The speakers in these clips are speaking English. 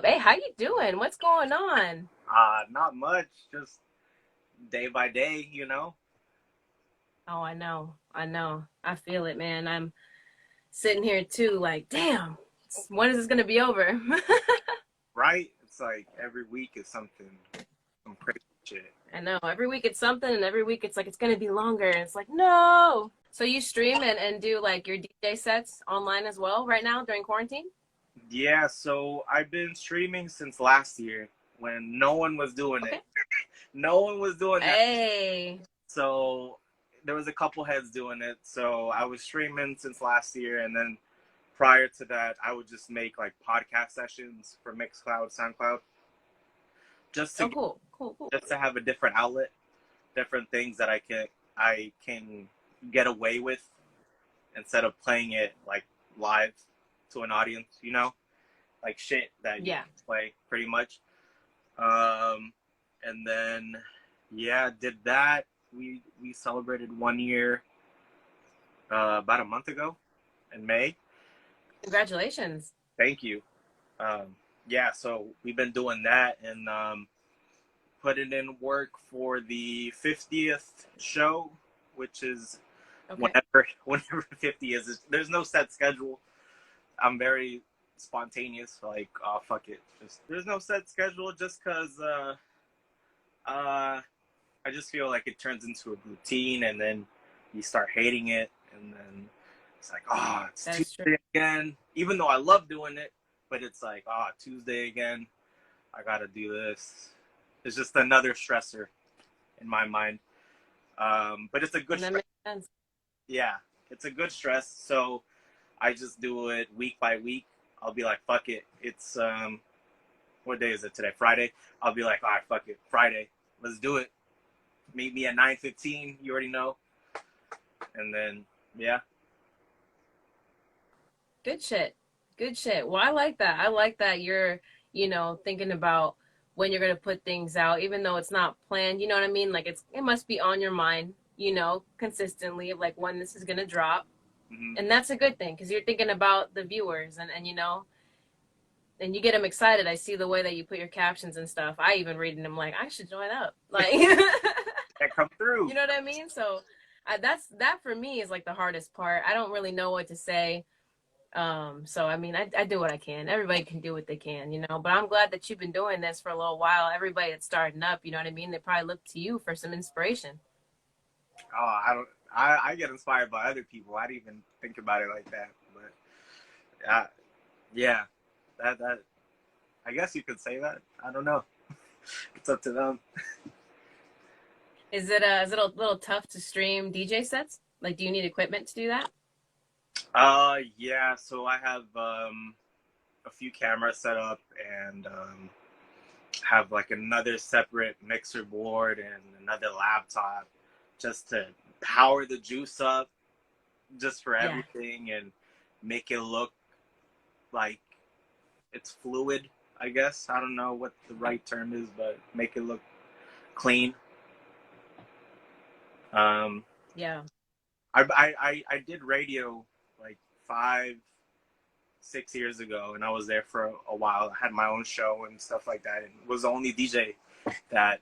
Hey, how you doing? What's going on? Not much, just day by day, Oh, I know. I know. I feel it, man. I'm sitting here too, like, damn, when is this gonna be over? right? It's like every week is something, some crazy shit. I know. Every week it's something, and every week it's like it's gonna be longer. And it's like, no. So you stream and do like your DJ sets online as well right now during quarantine? Yeah, so I've been streaming since last year when no one was doing it. Okay. No one was doing that. Hey. So there was a couple heads doing it. So I was streaming since last year, and then prior to that, I would just make like podcast sessions for Mixcloud, SoundCloud, just to Oh, cool. Cool, cool. just to have a different outlet, different things that I can get away with instead of playing it like live to an audience, like shit that you Yeah. can play pretty much. Um, and then yeah, did that. We celebrated 1 year about a month ago in May. Congratulations. Thank you. Yeah, so we've been doing that and putting in work for the 50th show, which is Okay. whenever 50 is. There's no set schedule. I'm very spontaneous, like, oh fuck it, just there's no set schedule, just because uh I just feel like it turns into a routine, and then you start hating it, and then it's like, oh, it's That's true. Tuesday again, even though I love doing it, but it's like, oh, Tuesday again, I gotta do this. It's just another stressor in my mind. But it's a good And that stress. makes sense. Yeah, it's a good stress. So I just do it week by week. I'll be like, fuck it. It's what day is it today? Friday. I'll be like, all right, fuck it, Friday. Let's do it. Meet me at 9:15. You already know. And then yeah, Good shit. Good shit. Well, I like that. I like that you're, thinking about when you're gonna put things out, even though it's not planned. You know what I mean? Like it must be on your mind, consistently of like when this is gonna drop. hmm And that's a good thing because you're thinking about the viewers and and you get them excited. I see the way that you put your captions and stuff. I even read them like I should join up. Like you that come through. know what I mean? So that for me is like the hardest part. I don't really know what to say. So I mean, I do what I can. Everybody can do what they can, But I'm glad that you've been doing this for a little while. Everybody that's starting up, you know what I mean? They probably look to you for some inspiration. Oh, I don't. I get inspired by other people. I didn't even think about it like that. But yeah, that I guess you could say that. I don't know. It's up to them. Is it a little tough to stream DJ sets? Like, do you need equipment to do that? Yeah. So I have a few cameras set up, and have like another separate mixer board and another laptop just to power the juice up, just for Yeah, everything, and make it look like it's fluid. I guess I don't know what the right term is, but make it look clean. Um, yeah. I did radio like 5 6 years ago, and I was there for a while. I had my own show and stuff like that, and was the only DJ that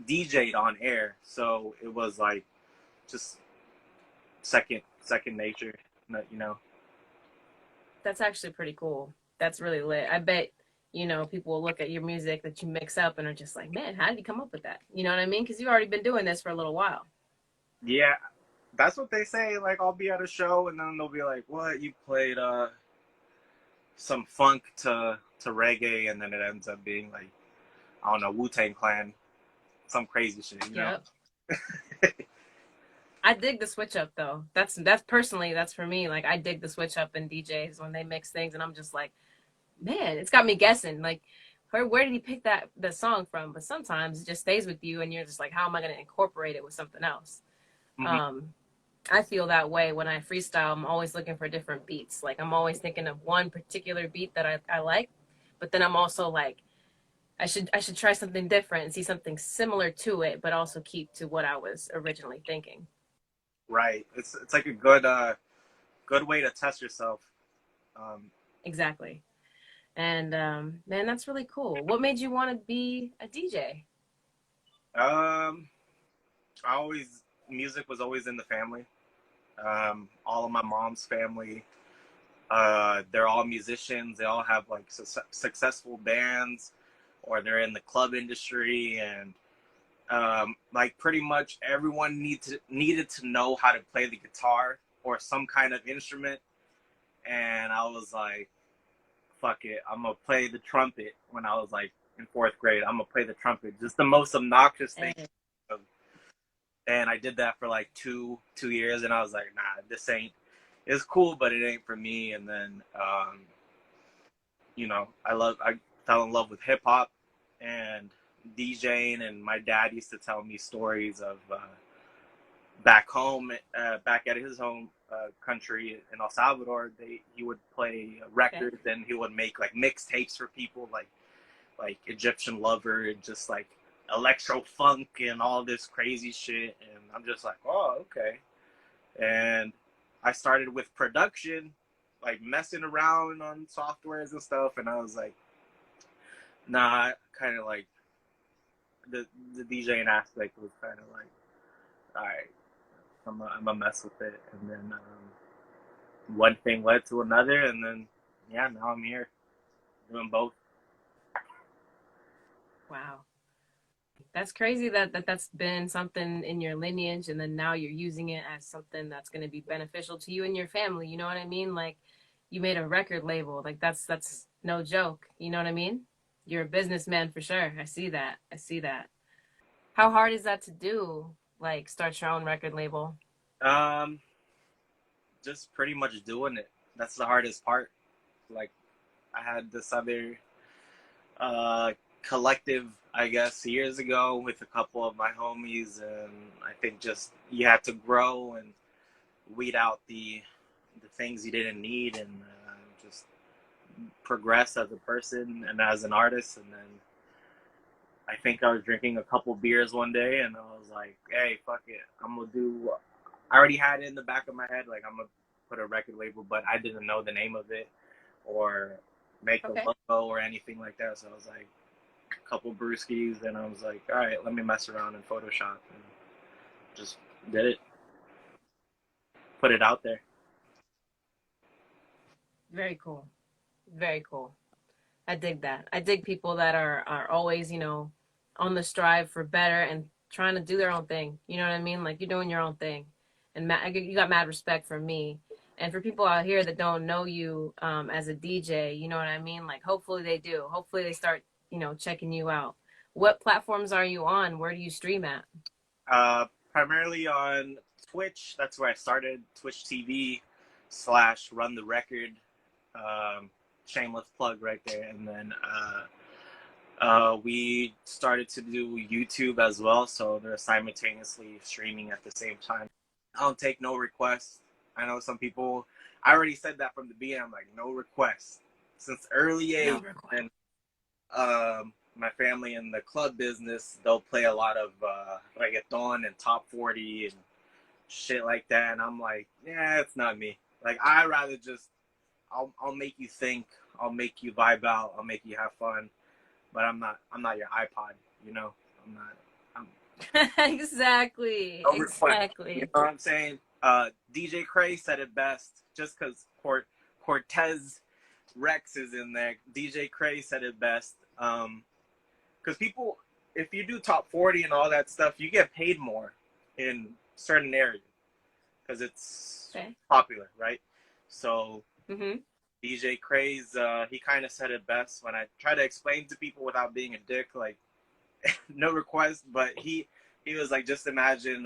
DJ'd on air. So it was like just second nature, you know. That's actually pretty cool. That's really lit. I bet, people will look at your music that you mix up and are just like, man, how did you come up with that? You know what I mean? Because you've already been doing this for a little while. Yeah, that's what they say. Like, I'll be at a show, and then they'll be like, "What? You played some funk to reggae," and then it ends up being like, I don't know, Wu-Tang Clan, some crazy shit. Yep. I dig the switch up though. That's personally that's for me. Like I dig the switch up in DJs when they mix things, and I'm just like, man, it's got me guessing. Like, where did he pick that the song from? But sometimes it just stays with you, and you're just like, how am I going to incorporate it with something else? hmm Um, I feel that way when I freestyle. I'm always looking for different beats. Like I'm always thinking of one particular beat that I like, but then I'm also like, I should try something different and see something similar to it, but also keep to what I was originally thinking. Right. It's like a good way to test yourself. Um, Exactly. And man, that's really cool. What made you want to be a DJ? Um, I always music was always in the family. All of my mom's family, they're all musicians. They all have like successful bands, or they're in the club industry, and like pretty much everyone needed to know how to play the guitar or some kind of instrument. And I was like, fuck it, I'm gonna play the trumpet. When I was like in fourth grade, I'm gonna play the trumpet, just the most obnoxious thing. Hey. And I did that for like two years, and I was like, nah, this ain't, it's cool, but it ain't for me. And then I fell in love with hip hop and DJing, and my dad used to tell me stories of back home, back at his home country in El Salvador. He would play Okay. records, and he would make like mixtapes for people, like Egyptian Lover, and just like electro funk and all this crazy shit. And I'm just like, oh, okay. And I started with production, like messing around on softwares and stuff. And I was like, nah, kind of like the DJing aspect was kind of like, all right, I'm gonna mess with it. And then one thing led to another, and then yeah, now I'm here doing both. Wow. That's crazy that's been something in your lineage, and then now you're using it as something that's going to be beneficial to you and your family. You know what I mean? Like you made a record label. Like that's no joke. You know what I mean? You're a businessman for sure. I see that. I see that. How hard is that to do? Like start your own record label? Um, just pretty much doing it. That's the hardest part. Like I had this other uh, collective, I guess, years ago with a couple of my homies, and I think just you have to grow and weed out the things you didn't need, and just progress as a person and as an artist. And then I think I was drinking a couple beers one day, and I was like, "Hey, fuck it, I'm gonna do." I already had it in the back of my head, like I'm gonna put a record label, but I didn't know the name of it or make the Okay. logo or anything like that. So I was like, a couple brewskis, and I was like, all right, let me mess around in Photoshop and just did it, put it out there. Very cool. Very cool. I dig that. I dig people that are always, on the strive for better and trying to do their own thing. You know what I mean? Like you're doing your own thing, and you got mad respect for me. And for people out here that don't know you as a DJ, you know what I mean? Like hopefully they do. Hopefully they start, checking you out. What platforms are you on? Where do you stream at? Primarily on Twitch. That's where I started. Twitch TV / Run the Record. Um, Shameless plug right there. And then we started to do YouTube as well, so they're simultaneously streaming at the same time. I don't take no requests. I know some people. I already said that from the beginning. I'm like, no requests since early No age. request. And my family in the club business, they'll play a lot of reggaeton and top 40 and shit like that. And I'm like, yeah, it's not me. Like I rather just I'll make you think, I'll make you vibe out, I'll make you have fun. But I'm not your iPod, you know. I'm not. I'm Exactly. no request. You Exactly. know what I'm saying? DJ Cray said it best. Just because Cortez Rex is in there, DJ Cray said it best. Because people, if you do top 40 and all that stuff, you get paid more in certain areas because it's Okay. popular, right? So Mhm. DJ Cray's, he kind of said it best when I try to explain to people without being a dick, like no request, but he was like, just imagine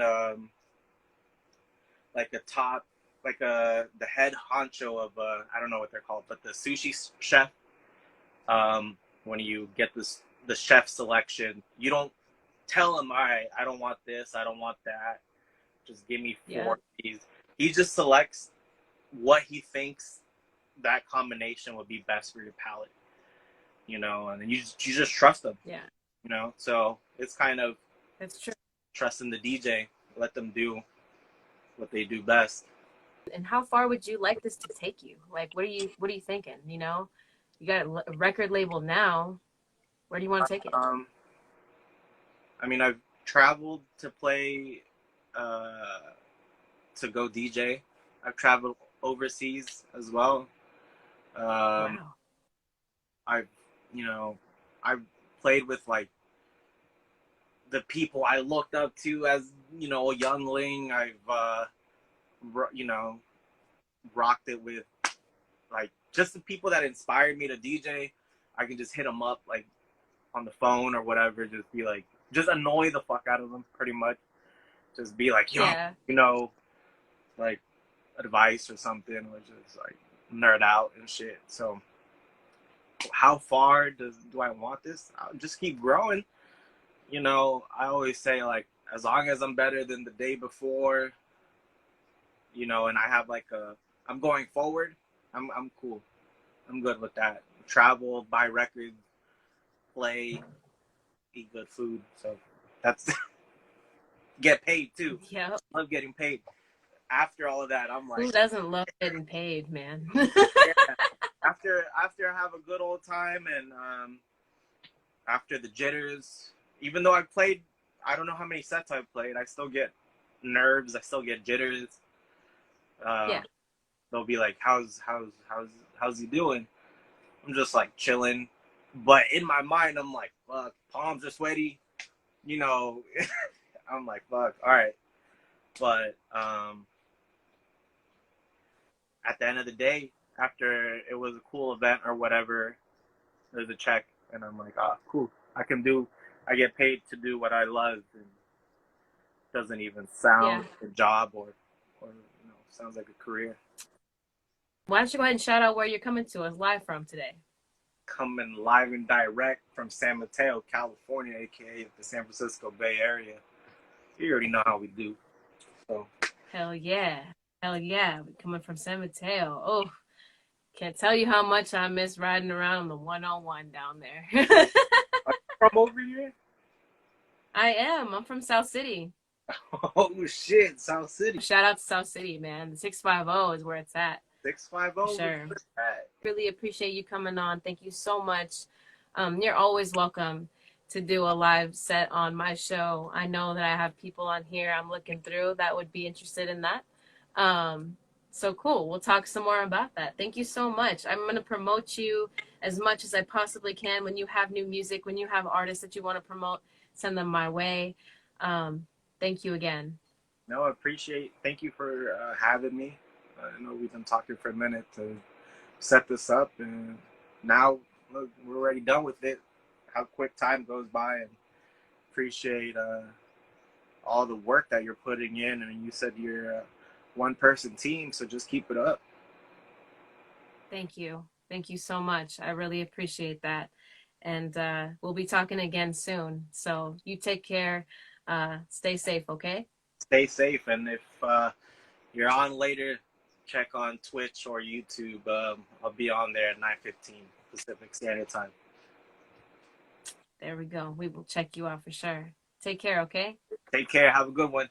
like a top, like the head honcho of I don't know what they're called, but the sushi chef. When you get the chef selection, you don't tell him, all right, I don't want this, I don't want that. Just give me four Yeah. of these. He just selects what he thinks that combination would be best for your palate, and then you just trust them, Yeah. So it's kind of That's true. trusting the DJ, let them do what they do best. And how far would you like this to take you? Like, what are you thinking? You got a record label now. Where do you want to take it? Um, I mean, I've traveled to play, uh, to go DJ. I've traveled overseas as well. Um, Wow. I've, you know, I've played with like the people I looked up to as, a youngling. I've, you know, rocked it with like just the people that inspired me to DJ. I can just hit them up like on the phone or whatever. Just be like, just annoy the fuck out of them, pretty much. Just be like, yo, Yeah. like advice or something, or just like nerd out and shit. So, how far do I want this? I'll just keep growing. I always say like, as long as I'm better than the day before, and I have like I'm going forward. I'm cool. I'm good with that. Travel, buy records, play, eat good food. So that's get paid too. Yep. Love getting paid. After all of that, I'm Who like, doesn't love getting paid, man? yeah. After I have a good old time and after the jitters, even though I've played, I don't know how many sets I've played, I still get nerves. I still get jitters. Uh, Yeah. they'll be like, how's he doing? I'm just like chilling, but in my mind, I'm like, fuck, palms are sweaty. You know, I'm like, fuck, all right. But at the end of the day, after it was a cool event or whatever, there's a check, and I'm like, ah, cool. I get paid to do what I love, and doesn't even sound Yeah. like a job or sounds like a career. Why don't you go ahead and shout out where you're coming to us live from today? Coming live and direct from San Mateo, California, aka the San Francisco Bay Area. You already know how we do. So Hell yeah. Hell yeah. We're coming from San Mateo. Oh, can't tell you how much I miss riding around on the 101 down there. are you from over here? I am. I'm from South City. Oh shit, South City. Shout out to South City, man. The 650 is where it's at. For 650. sure. What's that? Really appreciate you coming on. Thank you so much. You're always welcome to do a live set on my show. I know that I have people on here I'm looking through that would be interested in that. So cool. We'll talk some more about that. Thank you so much. I'm going to promote you as much as I possibly can. When you have new music, when you have artists that you want to promote, send them my way. Thank you again. No, I appreciate. Thank you for having me. I know we've been talking for a minute to set this up, and now look, we're already done with it. How quick time goes by, and appreciate all the work that you're putting in. And you said you're a one-person team, so just keep it up. Thank you. Thank you so much. I really appreciate that. And we'll be talking again soon. So you take care. Stay safe, okay? Stay safe, and if you're on later, check on Twitch or YouTube. I'll be on there at 9:15 Pacific Standard Time. There we go. We will check you out for sure. Take care, okay? Take care. Have a good one.